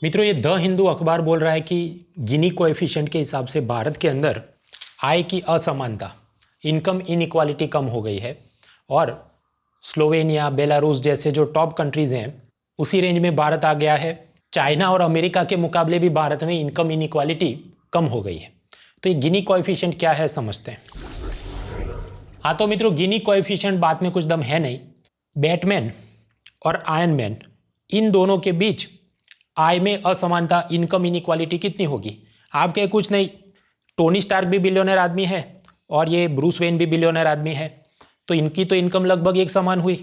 मित्रों, ये द हिंदू अखबार बोल रहा है कि गिनी कोएफिशिएंट के हिसाब से भारत के अंदर आय की असमानता, इनकम इनइक्वालिटी कम हो गई है और स्लोवेनिया, बेलारूस जैसे जो टॉप कंट्रीज़ हैं उसी रेंज में भारत आ गया है। चाइना और अमेरिका के मुकाबले भी भारत में इनकम इनइक्वालिटी कम हो गई है। तो ये गिनी कोएफिशिएंट क्या है समझते हैं। हाँ तो मित्रों, गिनी कोएफिशिएंट बात में कुछ दम है नहीं। बैटमैन और आयरन मैन, इन दोनों के बीच आय में असमानता, इनकम इनइक्वालिटी कितनी होगी? आप कहे कुछ नहीं, टोनी स्टार्क भी बिलियनर आदमी है और ये ब्रूस वेन भी बिलियनर आदमी है, तो इनकी तो इनकम लगभग एक समान हुई,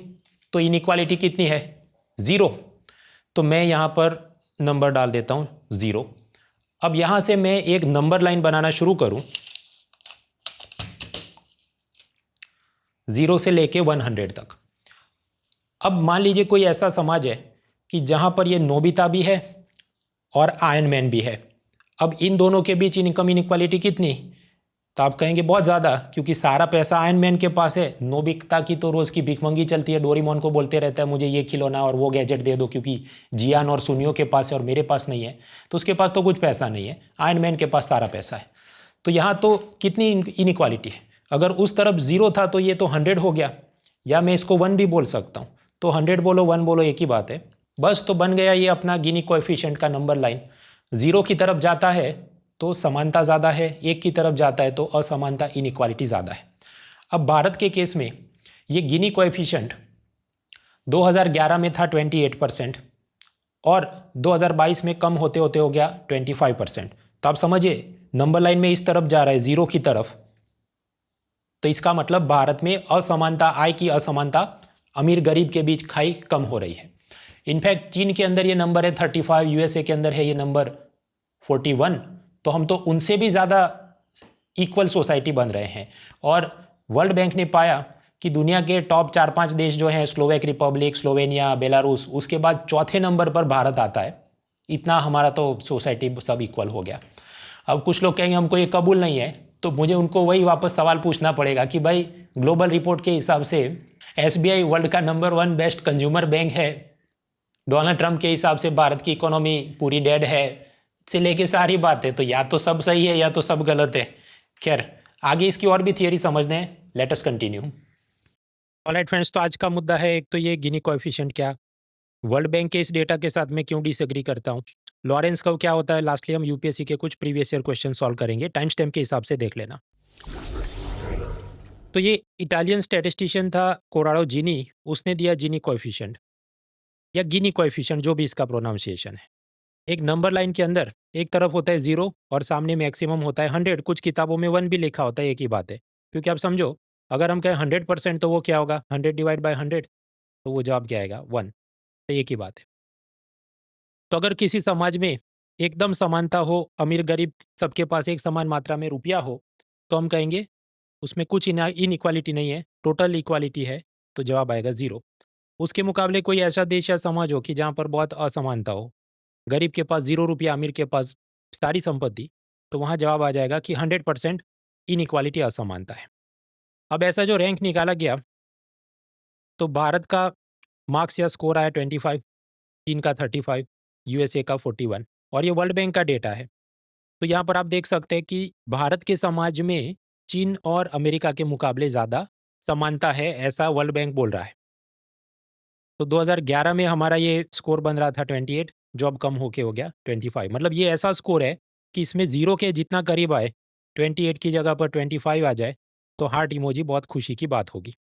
तो इनइक्वालिटी कितनी है? 0। तो मैं यहाँ पर नंबर डाल देता हूँ 0। अब यहाँ से मैं एक नंबर लाइन बनाना शुरू करूँ 0 से लेके 100 तक। अब मान लीजिए कोई ऐसा समाज है कि जहाँ पर ये नोबिता भी है और आयरन मैन भी है। अब इन दोनों के बीच इनकम इनइक्वालिटी कितनी? तो आप कहेंगे बहुत ज़्यादा, क्योंकि सारा पैसा आयरन मैन के पास है। नोबिता की तो रोज़ की भिखमंगी चलती है, डोरेमोन को बोलते रहता है मुझे ये खिलौना और वो गैजेट दे दो, क्योंकि जियान और सुनियो के पास है और मेरे पास नहीं है। तो उसके पास तो कुछ पैसा नहीं है, आयरन मैन के पास सारा पैसा है। तो यहाँ तो कितनी इनइक्वालिटी है? अगर उस तरफ 0 था तो ये तो 100 हो गया, या मैं इसको 1 भी बोल सकता हूँ। तो 100 बोलो 1 बोलो एक ही बात है, बस। तो बन गया ये अपना गिनी कोएफिशिएंट का नंबर लाइन। 0 की तरफ जाता है तो समानता ज़्यादा है, 1 की तरफ जाता है तो असमानता, इनइक्वालिटी ज़्यादा है। अब भारत के केस में ये गिनी कोएफिशिएंट 2011 में था 28% और 2022 में कम होते होते हो गया 25%। तो आप समझिए नंबर लाइन में इस तरफ जा रहा है, 0 की तरफ। तो इसका मतलब भारत में असमानता, आय की असमानता, अमीर गरीब के बीच खाई कम हो रही है। इनफैक्ट चीन के अंदर ये नंबर है 35, यूएसए के अंदर है ये नंबर 41। तो हम तो उनसे भी ज़्यादा इक्वल सोसाइटी बन रहे हैं। और वर्ल्ड बैंक ने पाया कि दुनिया के टॉप 4-5 देश जो हैं, स्लोवेक रिपब्लिक, स्लोवेनिया, बेलारूस, उसके बाद चौथे नंबर पर भारत आता है। इतना हमारा तो सोसाइटी सब इक्वल हो गया। अब कुछ लोग कहेंगे हमको ये कबूल नहीं है, तो मुझे उनको वही वापस सवाल पूछना पड़ेगा कि भाई ग्लोबल रिपोर्ट के हिसाब से एसबीआई वर्ल्ड का नंबर 1 बेस्ट कंज्यूमर बैंक है, डोनाल्ड ट्रंप के हिसाब से भारत की इकोनॉमी पूरी डेड है, से लेके सारी बातें, तो या तो सब सही है या तो सब गलत है। खैर, आगे इसकी और भी थियरी समझते हैं। Let us continue. Alright friends, तो आज का मुद्दा है एक तो ये गिनी कोएफिशिएंट क्या, वर्ल्ड बैंक के इस डेटा के साथ मैं क्यों डिसएग्री करता हूँ, लॉरेंस कर्व क्या होता है। लास्टली हम यूपीएससी के कुछ प्रीवियस ईयर क्वेश्चन सॉल्व करेंगे, टाइम स्टैम्प के हिसाब से देख लेना। तो ये इटालियन स्टैटिस्टिशियन था कोराडो जिनी, उसने दिया जिनी कोएफिशिएंट या गिनी कोएफिशिएंट, जो भी इसका प्रोनाउंसिएशन है। एक नंबर लाइन के अंदर एक तरफ होता है 0 और सामने मैक्सिमम होता है 100। कुछ किताबों में 1 भी लिखा होता है, एक ही बात है। क्योंकि आप समझो, अगर हम कहें 100% तो वो क्या होगा, 100 डिवाइड बाय 100, तो वो जवाब क्या आएगा, 1। तो एक ही बात है। तो अगर किसी समाज में एकदम समानता हो, अमीर गरीब सबके पास एक समान मात्रा में रुपया हो, तो हम कहेंगे उसमें कुछ इनइक्वालिटी नहीं है, टोटल इक्वालिटी है, तो जवाब आएगा 0। उसके मुकाबले कोई ऐसा देश या समाज हो कि जहाँ पर बहुत असमानता हो, गरीब के पास 0 रुपया, अमीर के पास सारी संपत्ति, तो वहाँ जवाब आ जाएगा कि 100% इनइक्वालिटी, असमानता है। अब ऐसा जो रैंक निकाला गया, तो भारत का मार्क्स या स्कोर आया 25, चीन का 35, यूएसए का 41, और ये वर्ल्ड बैंक का डेटा है। तो यहाँ पर आप देख सकते हैं कि भारत के समाज में चीन और अमेरिका के मुकाबले ज़्यादा समानता है, ऐसा वर्ल्ड बैंक बोल रहा है। तो 2011 में हमारा ये स्कोर बन रहा था 28, जो अब कम होके हो गया 25। मतलब ये ऐसा स्कोर है कि इसमें 0 के जितना करीब आए, 28 की जगह पर 25 आ जाए, तो हार्ट इमोजी, बहुत खुशी की बात होगी।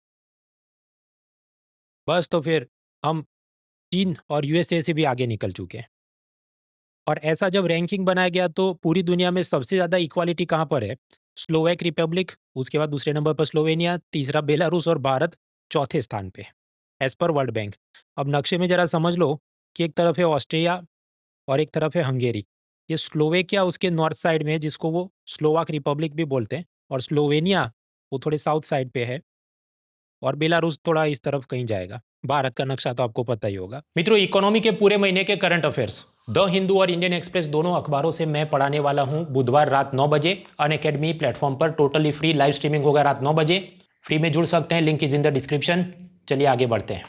बस, तो फिर हम चीन और यूएसए से भी आगे निकल चुके हैं। और ऐसा जब रैंकिंग बनाया गया तो पूरी दुनिया में सबसे ज़्यादा इक्वालिटी कहाँ पर है, स्लोवेक रिपब्लिक, उसके बाद दूसरे नंबर पर स्लोवेनिया, तीसरा बेलारूस और भारत चौथे स्थान पे एज पर वर्ल्ड बैंक। अब नक्शे में ज़रा समझ लो कि एक तरफ है ऑस्ट्रिया और एक तरफ है हंगेरी। ये स्लोवेकिया उसके नॉर्थ साइड में है, जिसको वो स्लोवाक रिपब्लिक भी बोलते हैं, और स्लोवेनिया वो थोड़े साउथ साइड पे है, और बेलारूस थोड़ा इस तरफ कहीं जाएगा। भारत का नक्शा तो आपको पता ही होगा। मित्रों, इकोनॉमी के पूरे महीने के करंट अफेयर्स द हिंदू और इंडियन एक्सप्रेस दोनों अखबारों से मैं पढ़ाने वाला हूं बुधवार रात 9 बजे अनअकैडमी प्लेटफॉर्म पर। टोटली फ्री लाइव स्ट्रीमिंग होगा रात 9 बजे। फ्री में जुड़ सकते हैं, link is in the description. चलिए आगे बढ़ते हैं।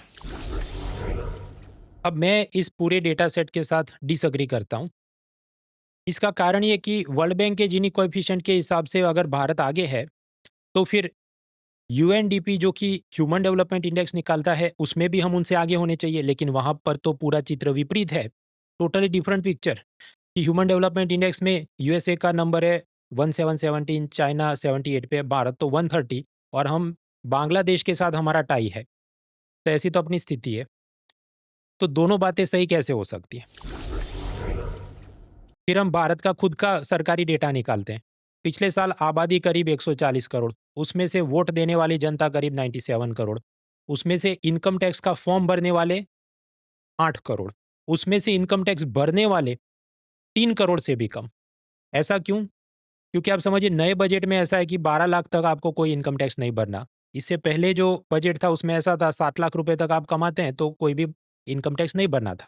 अब मैं इस पूरे डेटा सेट के साथ डिसएग्री करता हूँ। इसका कारण ये कि वर्ल्ड बैंक के जीनी कोएफिशिएंट के हिसाब से अगर भारत आगे है, तो फिर यूएनडीपी जो कि ह्यूमन डेवलपमेंट इंडेक्स निकालता है, उसमें भी हम उनसे आगे होने चाहिए, लेकिन वहाँ पर तो पूरा चित्र विपरीत है। टोटली डिफरेंट पिक्चर कि ह्यूमन डेवलपमेंट इंडेक्स में यूएसए का नंबर है 1717, चाइना 78 पे, भारत तो 130 और हम बांग्लादेश के साथ हमारा टाई है। तो ऐसी तो अपनी स्थिति है। तो दोनों बातें सही कैसे हो सकती हैं? फिर हम भारत का खुद का सरकारी डेटा निकालते हैं। पिछले साल आबादी करीब 140 करोड़, उसमें से वोट देने वाली जनता करीब 97 करोड़, उसमें से इनकम टैक्स का फॉर्म भरने वाले 8 करोड़, उसमें से इनकम टैक्स भरने वाले 3 करोड़ से भी कम। ऐसा क्यों? क्योंकि आप समझिए नए बजट में ऐसा है कि 12 लाख तक आपको कोई इनकम टैक्स नहीं भरना। इससे पहले जो बजट था उसमें ऐसा था 7 लाख रुपए तक आप कमाते हैं तो कोई भी इनकम टैक्स नहीं भरना था।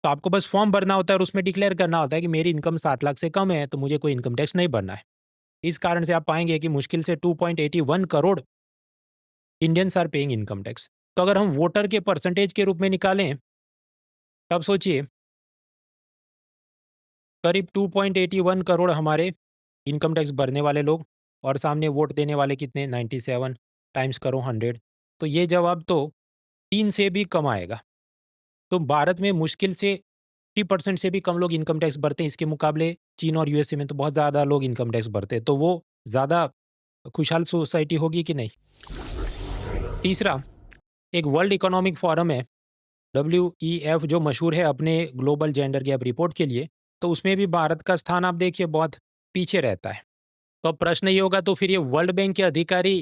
तो आपको बस फॉर्म भरना होता है और उसमें डिक्लेयर करना होता है कि मेरी इनकम 60 लाख से कम है तो मुझे कोई इनकम टैक्स नहीं भरना है। इस कारण से आप पाएंगे कि मुश्किल से 2.81 crore Indians are paying income tax. तो अगर हम वोटर के परसेंटेज के रूप में निकालें, तब सोचिए करीब 2.81 करोड़ हमारे इनकम टैक्स भरने वाले लोग और सामने वोट देने वाले कितने 97 टाइम्स करो 100। तो ये जवाब तो 3 से भी कम आएगा। तो भारत में मुश्किल से 30% से भी कम लोग इनकम टैक्स भरते हैं। इसके मुकाबले चीन और यूएसए में तो बहुत ज़्यादा लोग इनकम टैक्स भरते हैं। तो वो ज़्यादा खुशहाल सोसाइटी होगी कि नहीं? तीसरा, एक वर्ल्ड इकोनॉमिक फोरम है WEF जो मशहूर है अपने ग्लोबल जेंडर गैप रिपोर्ट के लिए, तो उसमें भी भारत का स्थान आप देखिए बहुत पीछे रहता है। तो अब प्रश्न ये होगा, तो फिर ये वर्ल्ड बैंक के अधिकारी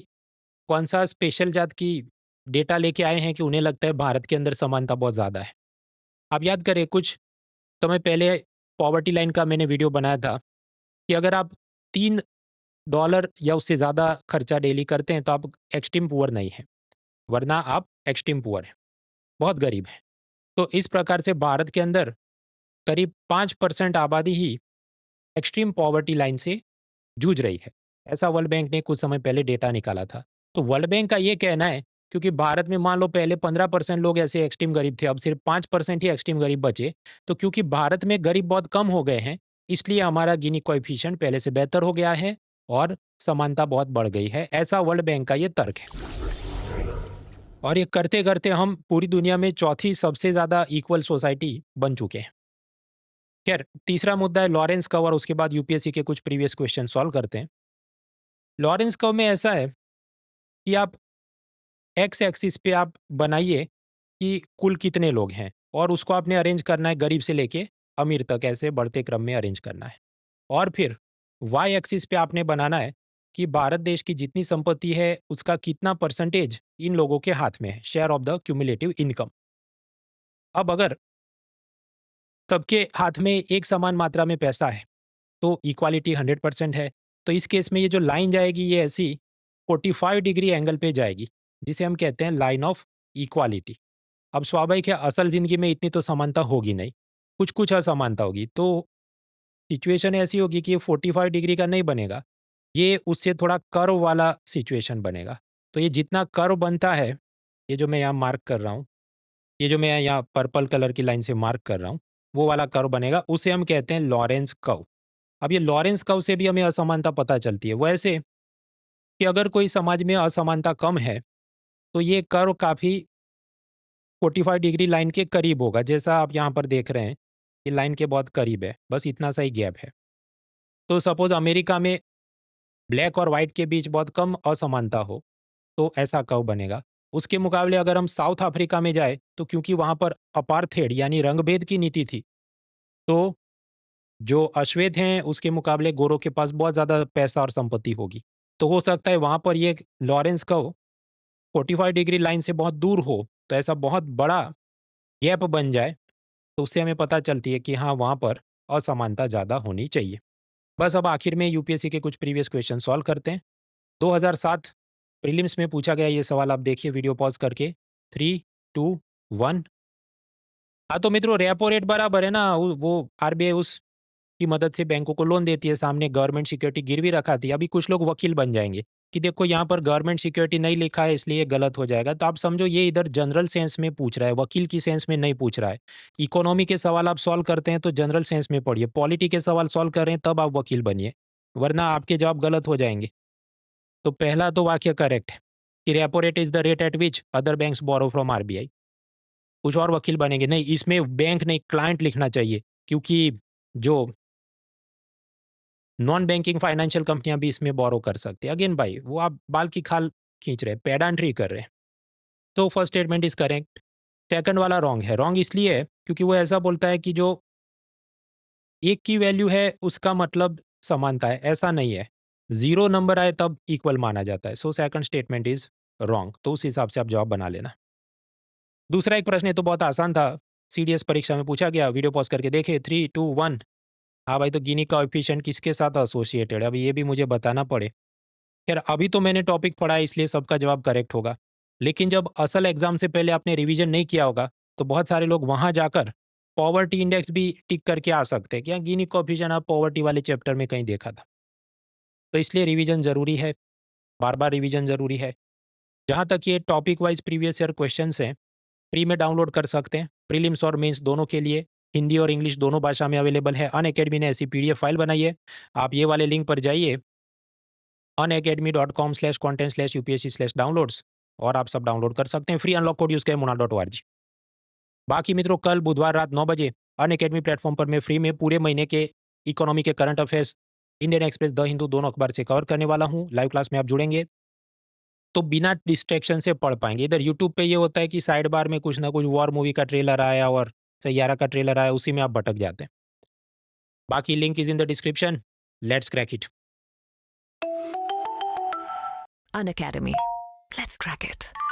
कौन सा स्पेशल जात की डेटा लेके आए हैं कि उन्हें लगता है भारत के अंदर समानता बहुत ज़्यादा है? आप याद करें कुछ समय पहले पॉवर्टी लाइन का मैंने वीडियो बनाया था कि अगर आप $3 या उससे ज़्यादा खर्चा डेली करते हैं तो आप एक्सट्रीम पुअर नहीं हैं, वरना आप एक्सट्रीम पुअर हैं, बहुत गरीब हैं। तो इस प्रकार से भारत के अंदर करीब 5% आबादी ही एक्सट्रीम पॉवर्टी लाइन से जूझ रही है। ऐसा वर्ल्ड बैंक ने कुछ समय पहले डेटा निकाला था। तो वर्ल्ड बैंक का ये कहना है क्योंकि भारत में मान लो पहले 15% लोग ऐसे एक्सट्रीम गरीब थे, अब सिर्फ 5% ही एक्सट्रीम गरीब बचे। तो क्योंकि भारत में गरीब बहुत कम हो गए हैं, इसलिए हमारा गिनी कोएफिशिएंट पहले से बेहतर हो गया है और समानता बहुत बढ़ गई है। ऐसा वर्ल्ड बैंक का ये तर्क है। और ये करते-करते हम पूरी दुनिया में चौथी सबसे ज़्यादा इक्वल सोसाइटी बन चुके हैं। खैर, तीसरा मुद्दा है लॉरेंस कर्व और उसके बाद यूपीएससी के कुछ प्रीवियस क्वेश्चन सॉल्व करते हैं। लॉरेंस कर्व में ऐसा है कि आप एक्स एक्सिस पे आप बनाइए कि कुल कितने लोग हैं और उसको आपने अरेंज करना है गरीब से लेके अमीर तक, ऐसे बढ़ते क्रम में अरेंज करना है। और फिर वाई एक्सिस पे आपने बनाना है कि भारत देश की जितनी संपत्ति है उसका कितना परसेंटेज इन लोगों के हाथ में है, share of the cumulative income. अब अगर सबके हाथ में एक समान मात्रा में पैसा है तो इक्वालिटी 100% है। तो इस केस में ये जो लाइन जाएगी ये ऐसी 45 डिग्री एंगल पे जाएगी, जिसे हम कहते हैं लाइन ऑफ इक्वालिटी। अब स्वाभाविक है असल ज़िंदगी में इतनी तो समानता होगी नहीं, कुछ-कुछ असमानता होगी। तो सिचुएशन ऐसी होगी कि ये 45 डिग्री का नहीं बनेगा, ये उससे थोड़ा कर्व वाला सिचुएशन बनेगा। तो ये जितना कर्व बनता है, ये जो मैं यहाँ मार्क कर रहा हूँ, ये जो मैं यहाँ पर्पल कलर की लाइन से मार्क कर रहा हूँ, वो वाला कर्व बनेगा, उसे हम कहते हैं लॉरेंस कर्व। अब ये लॉरेंस कर्व से भी हमें असमानता पता चलती है। वो ऐसे कि अगर कोई समाज में असमानता कम है, तो ये कर्व काफ़ी 45 डिग्री लाइन के करीब होगा। जैसा आप यहाँ पर देख रहे हैं, ये लाइन के बहुत करीब है, बस इतना सा ही गैप है। तो सपोज़ अमेरिका में ब्लैक और व्हाइट के बीच बहुत कम असमानता हो, तो ऐसा कर्व बनेगा। उसके मुकाबले अगर हम साउथ अफ्रीका में जाएँ, तो क्योंकि वहाँ पर अपार्थेड यानी रंग-भेद की नीति थी, तो जो अश्वेत हैं उसके मुकाबले गोरों के पास बहुत ज़्यादा पैसा और संपत्ति होगी। तो हो सकता है वहाँ पर ये लॉरेंस कर्व 45 डिग्री लाइन से बहुत दूर हो, तो ऐसा बहुत बड़ा गैप बन जाए, तो उससे हमें पता चलती है कि हाँ, वहाँ पर असमानता ज़्यादा होनी चाहिए। बस अब आखिर में यूपीएससी के कुछ प्रीवियस क्वेश्चन सॉल्व करते हैं। 2007 प्रीलिम्स में पूछा गया ये सवाल, आप देखिए वीडियो पॉज़ करके। 3, 2, 1। हाँ, तो मित्रों रेपो रेट बराबर है ना, वो आरबीआई उस की मदद से बैंकों को लोन देती है, सामने गवर्नमेंट सिक्योरिटी गिरवी रखाती है। अभी कुछ लोग वकील बन जाएँगे। कि देखो यहाँ पर गवर्नमेंट सिक्योरिटी नहीं लिखा है इसलिए ये गलत हो जाएगा, तो आप समझो ये इधर जनरल सेंस में पूछ रहा है, वकील की सेंस में नहीं पूछ रहा है। इकोनॉमी के सवाल आप सॉल्व करते हैं तो जनरल सेंस में पढ़िए, पॉलिटी के सवाल सॉल्व कर रहे हैं तब आप वकील बनिए, वरना आपके जवाब गलत हो जाएंगे। तो पहला तो वाक्य करेक्ट है कि repo rate is the rate at which other banks borrow from RBI. कुछ और वकील बनेंगे नहीं, इसमें बैंक नहीं क्लाइंट लिखना चाहिए, क्योंकि जो नॉन बैंकिंग फाइनेंशियल कंपनियां भी इसमें बोरो कर सकती है। अगेन भाई वो आप बाल की खाल खींच रहे हैं, पेडांट्री कर रहे हैं। तो first statement is correct. Second वाला रॉन्ग है। रॉन्ग इसलिए है क्योंकि वो ऐसा बोलता है कि जो एक की वैल्यू है उसका मतलब समानता है, ऐसा नहीं है। जीरो नंबर आए तब इक्वल माना जाता है। So second statement is wrong. तो उस हिसाब से आप जवाब बना लेना। दूसरा एक प्रश्न है तो बहुत आसान था, सीडीएस परीक्षा में पूछा गया, वीडियो पॉज करके देखे। 3, 2, 1। हाँ भाई, तो गिनी कोएफिशिएंट किसके साथ एसोसिएटेड है, अभी ये भी मुझे बताना पड़े। खैर अभी तो मैंने टॉपिक पढ़ा है इसलिए सबका जवाब करेक्ट होगा, लेकिन जब असल एग्जाम से पहले आपने रिवीजन नहीं किया होगा तो बहुत सारे लोग वहां जाकर पॉवर्टी इंडेक्स भी टिक करके आ सकते हैं। क्या गिनी कोएफिशिएंट आप पॉवर्टी वाले चैप्टर में कहीं देखा था? तो इसलिए रिवीजन जरूरी है, बार बार रिवीजन जरूरी है। जहाँ तक ये topic wise previous year question हैं, फ्री में डाउनलोड कर सकते हैं, प्रीलिम्स और मेंस दोनों के लिए। हिंदी और इंग्लिश दोनों भाषा में अवेलेबल है। अनअकैडमी ने ऐसी पीडीएफ फाइल बनाई है, आप ये वाले लिंक पर जाइए unacademy.com/content/upsc/downloads और आप सब डाउनलोड कर सकते हैं। फ्री अनलॉक कोड यूज करें moona.org। बाकी मित्रों, कल बुधवार रात 9 बजे अनअकैडमी प्लेटफॉर्म पर मैं फ्री में पूरे महीने के इकोनॉमी के current affairs Indian express, the Hindu दोनों अखबार से कवर करने वाला हूँ। लाइव क्लास में आप जुड़ेंगे तो बिना डिस्ट्रैक्शन से पढ़ पाएंगे। इधर यूट्यूब पे ये होता है कि साइड बार में कुछ ना कुछ वॉर मूवी का ट्रेलर आया और सैयारा का ट्रेलर आया, उसी में आप भटक जाते हैं। बाकी link is in the description. Let's crack it. Unacademy. Let's crack it.